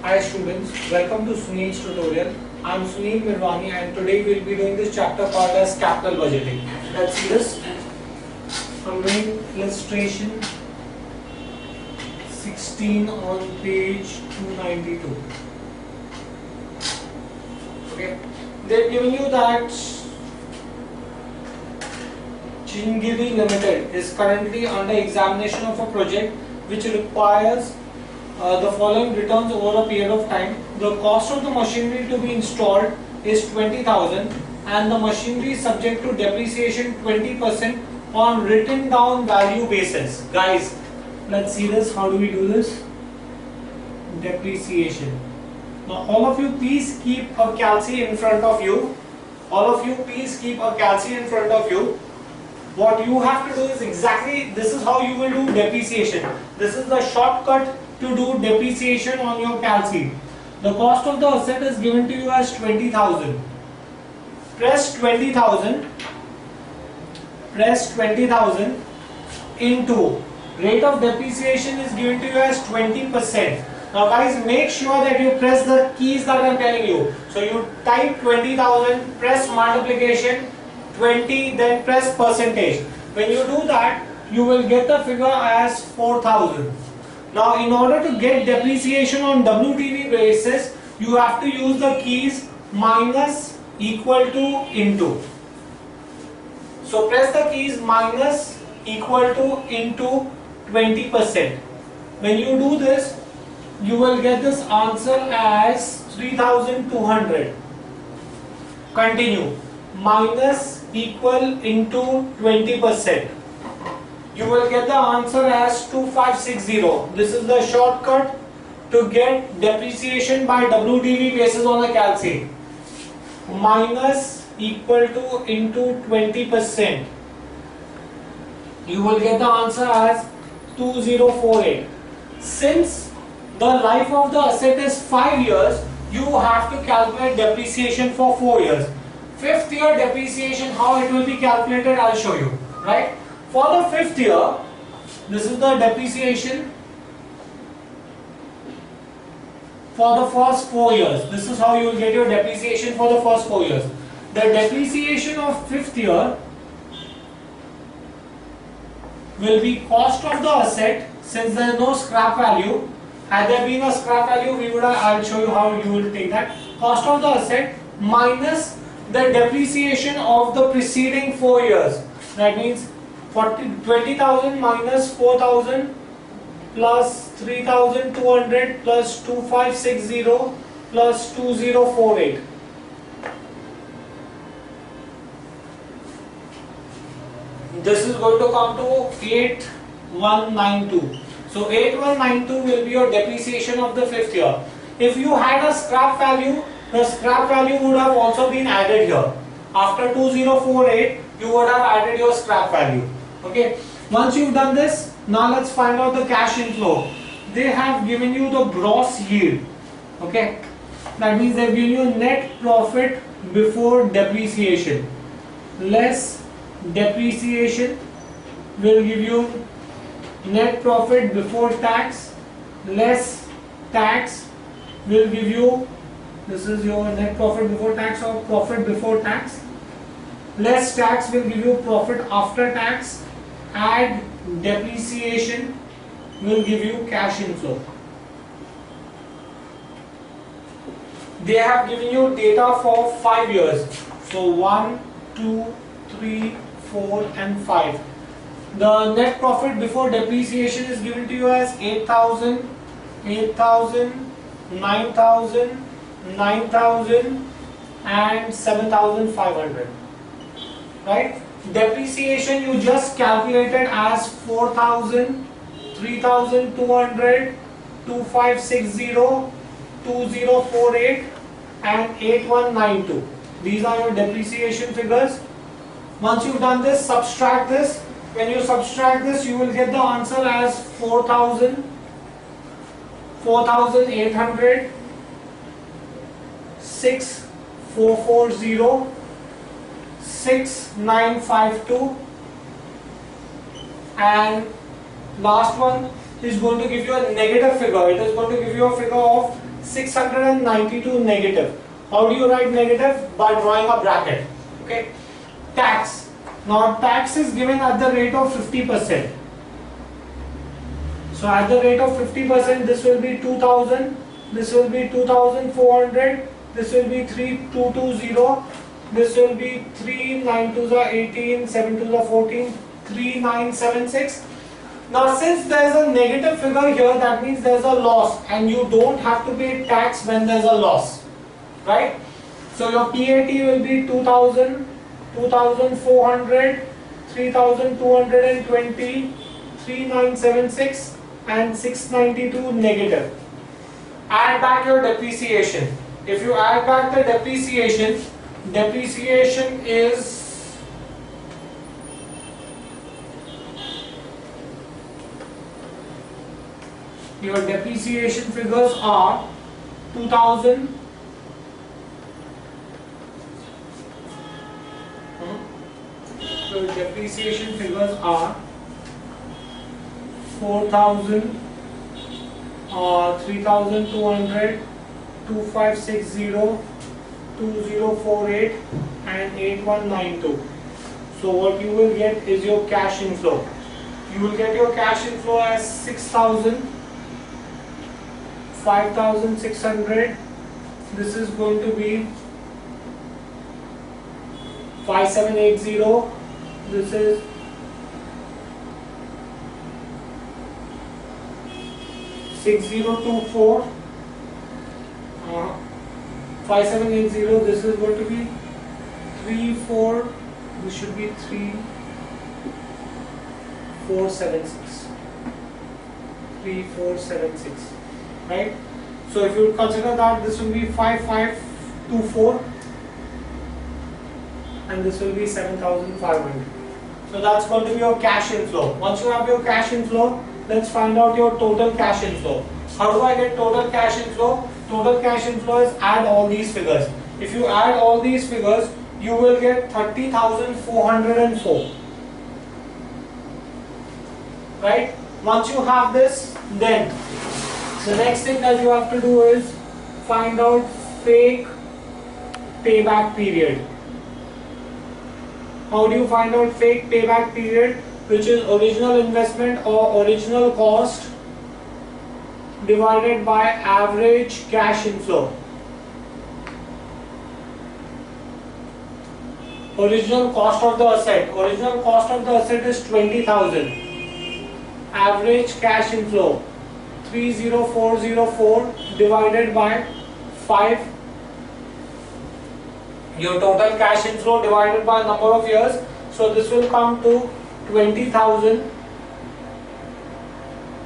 Hi students, welcome to Sunil's tutorial. I am Sunil Mirwani and today we will be doing this chapter called as capital budgeting. Let's see this. Main illustration 16 on page 292. Okay, they have given you that Chingiri Limited is currently under examination of a project which requires the following returns over a period of time. The cost of the machinery to be installed is 20,000 and the machinery is subject to depreciation 20% on written down value basis. Guys, let's see this. How do we do this? Depreciation. Now all of you please keep a calci in front of you. All of you please keep a calci in front of you. What you have to do is exactly this is how you will do depreciation. This is the shortcut to do depreciation on your calci. The cost of the asset is given to you as 20,000. Press 20,000 into rate of depreciation is given to you as 20%. Now guys, make sure that you press the keys that I am telling you. So you type 20,000, press multiplication 20, then press percentage. When you do that, you will get the figure as 4,000. Now in order to get depreciation on WTV basis, you have to use the keys minus, equal to, into. So press the keys minus, equal to, into 20%. When you do this, you will get this answer as 3,200. Continue. Minus, equal, into 20%. You will get the answer as 2560. This is the shortcut to get depreciation by WTV basis on a calci. Minus, equal to, into 20%. You will get the answer as 2048. Since the life of the asset is 5 years, you have to calculate depreciation for 4 years. 5th year depreciation, how it will be calculated, I will show you. Right? For the 5th year, this is the depreciation for the first 4 years. This is how you will get your depreciation for the first 4 years. The depreciation of 5th year will be cost of the asset, since there is no scrap value. Had there been a scrap value, I will show you how you will take that. Cost of the asset minus the depreciation of the preceding 4 years. That means 20,000 minus 4,000 plus 3,200 plus 2560 plus 2048. This is going to come to 8192. So 8192 will be your depreciation of the 5th year. If you had a scrap value, the scrap value would have also been added here. After 2048, you would have added your scrap value. Okay. Once you've done this, now let's find out the cash inflow. They have given you the gross yield. Okay. That means they've given you net profit before depreciation. Less depreciation will give you net profit before tax. Less tax will give you, this is your net profit before tax or profit before tax. Less tax will give you profit after tax. Add depreciation will give you cash inflow. They have given you data for 5 years. So 1, 2, 3, 4 and 5. The net profit before depreciation is given to you as 8,000, 8,000, 9,000, 9,000 and 7,500. Right? Depreciation you just calculated as 4,000, 3,200, 2560, 2048 and 8192. These are your depreciation figures. Once you've done this, subtract this. When you subtract this, you will get the answer as 4,000, 4,800, 6,440, 6,952 and last one is going to give you a negative figure. It is going to give you a figure of 692 negative. How do you write negative? By drawing a bracket. Okay. Tax. Now tax is given at the rate of 50%. So at the rate of 50%, this will be 2000, this will be 2400, this will be 3220, this will be 3 9 2s are 18, 7 2s are 14, 3976. Now since there is a negative figure here, that means there is a loss and you don't have to pay tax when there is a loss, right? So your PAT will be 2000, 2400, 3220, 3976 and 692 negative. Add back your depreciation. If you add back the depreciation, depreciation is your depreciation figures are 2000, your depreciation figures are 4000, 3200, 2560, 2048 and 8192. So what you will get is your cash inflow. You will get your cash inflow as 6000, 5600. This is going to be 5780. This is 6024. 5780. This is going to be 34. This should be 3476. 3476. Right? So if you consider that, this will be 5524 and this will be 7500. So that's going to be your cash inflow. Once you have your cash inflow, let's find out your total cash inflow. How do I get total cash inflow? Total cash inflow is add all these figures. If you add all these figures, you will get 30,404. Right? Once you have this, then the next thing that you have to do is find out fake payback period. How do you find out fake payback period? Which is original investment or original cost divided by average cash inflow. Original cost of the asset. Original cost of the asset is 20,000. Average cash inflow 30404 divided by 5. Your total cash inflow divided by number of years. So this will come to 20,000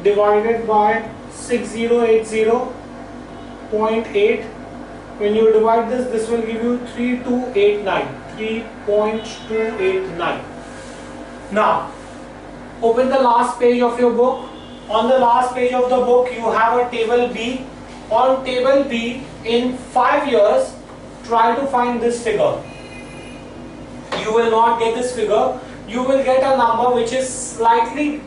divided by 6080.8. When you divide this, this will give you 3289. 3.289. Now, open the last page of your book. On the last page of the book, you have a table B. On table B, in 5 years, try to find this figure. You will not get this figure. You will get a number which is slightly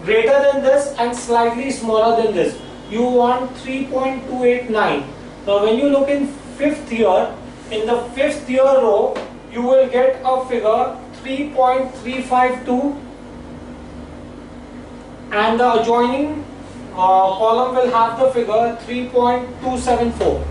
greater than this and slightly smaller than this. You want 3.289. Now when you look in 5th year, in the 5th year row, you will get a figure 3.352 and the adjoining column will have the figure 3.274.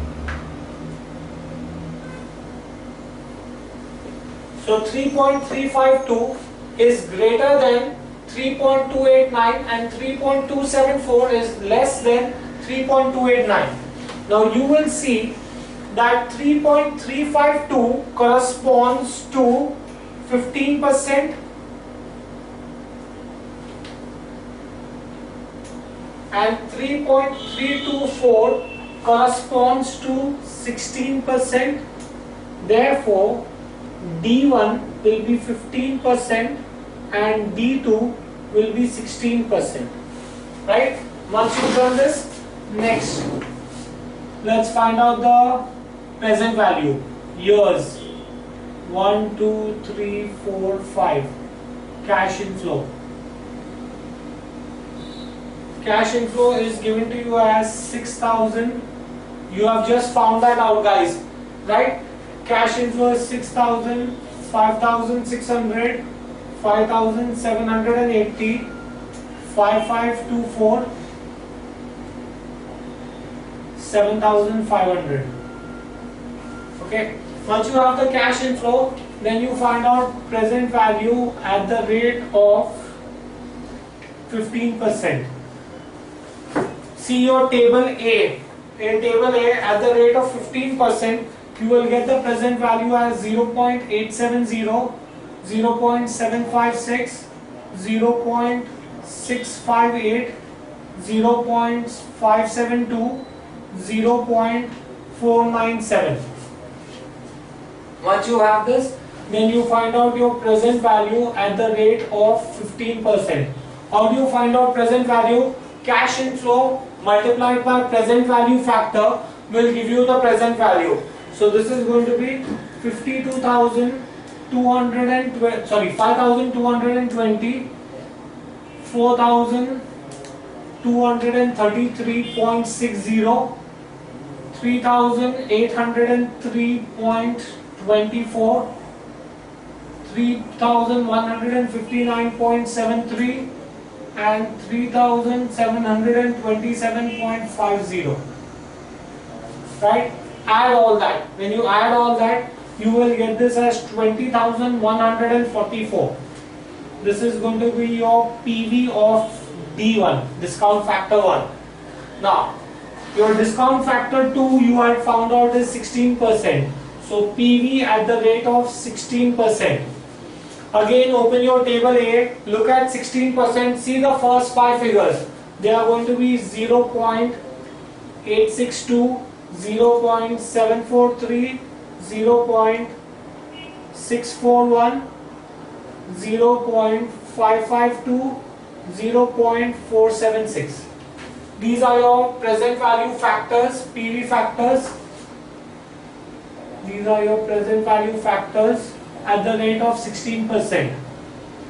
So 3.352 is greater than 3.289 and 3.274 is less than 3.289. Now you will see that 3.352 corresponds to 15% and 3.324 corresponds to 16%. Therefore, D1 will be 15% and D2 will be 16%. Right? Once you've done this, next, let's find out the present value. Years 1, 2, 3, 4, 5. Cash inflow. Cash inflow is given to you as 6,000. You have just found that out, guys, right? Cash inflow is 6,000, 5,600, 5,780, 5,524, 7,500. Okay. Once you have the cash inflow, then you find out present value at the rate of 15%. See your table A. In table A, at the rate of 15%, you will get the present value as 0.870, 0.756, 0.658, 0.572, 0.497. Once you have this, then you find out your present value at the rate of 15%. How do you find out present value? Cash inflow multiplied by present value factor will give you the present value. So this is going to be 5,220, 4,233.60, 3,803.24, 3,159.73 and 3,727.50. Right? Add all that. When you add all that, you will get this as 20,144. This is going to be your PV of D1, discount factor 1. Now, your discount factor 2 you had found out is 16%. So PV at the rate of 16%. Again, open your table A, look at 16%, see the first 5 figures. They are going to be 0.862, 0.743, 0.641, 0.552, 0.476. These are your present value factors, PV factors. These are your present value factors at the rate of 16%.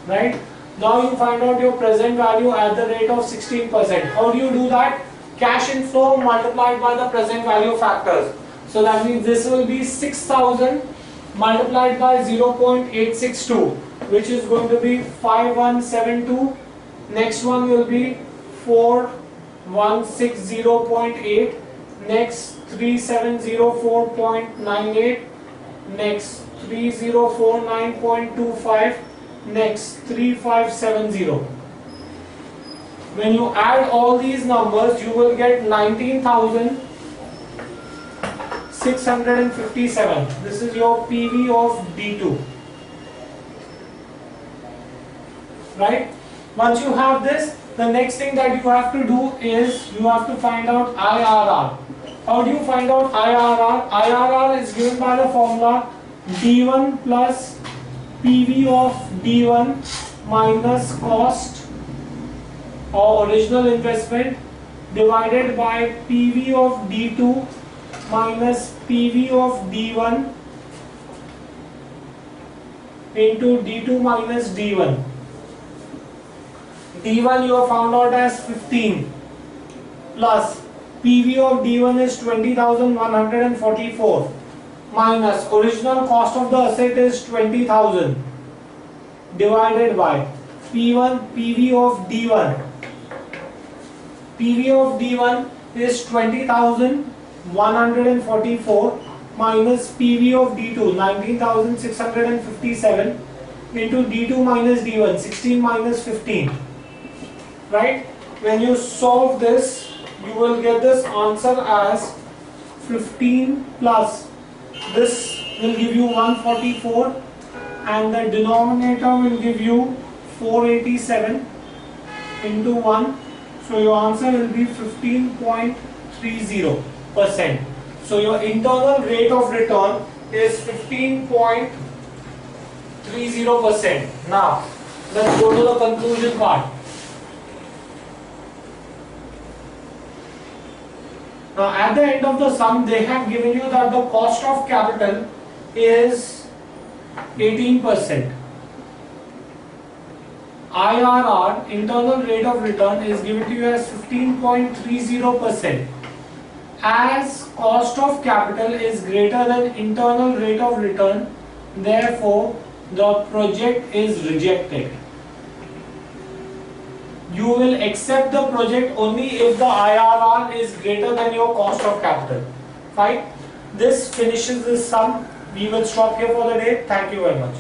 Right? Now you find out your present value at the rate of 16%. How do you do that? Cash inflow multiplied by the present value factors. So that means this will be 6,000 multiplied by 0.862, which is going to be 5172. Next one will be 4160.8. Next 3704.98. Next 3049.25. Next 3570. When you add all these numbers, you will get 19,657. This is your PV of D2. Right? Once you have this, the next thing that you have to do is you have to find out IRR. How do you find out IRR? IRR is given by the formula D1 plus PV of D1 minus cost or original investment divided by PV of D2 minus PV of D1 into D2 minus D1. D1 you have found out as 15 plus PV of D1 is 20,144 minus original cost of the asset is 20,000 divided by P1 PV of D1. PV of D1 is 20,144 minus PV of D2 19,657 into D2 minus D1 16 minus 15. Right? When you solve this, you will get this answer as 15 plus this will give you 144 and the denominator will give you 487 into 1. So your answer will be 15.30%. So your internal rate of return is 15.30%. Now let's go to the conclusion part. Now at the end of the sum, they have given you that the cost of capital is 18%. IRR, internal rate of return, is given to you as 15.30%. as cost of capital is greater than internal rate of return, therefore the project is rejected. You will accept the project only if the IRR is greater than your cost of capital. Fine. This finishes this sum. We will stop here for the day. Thank you very much.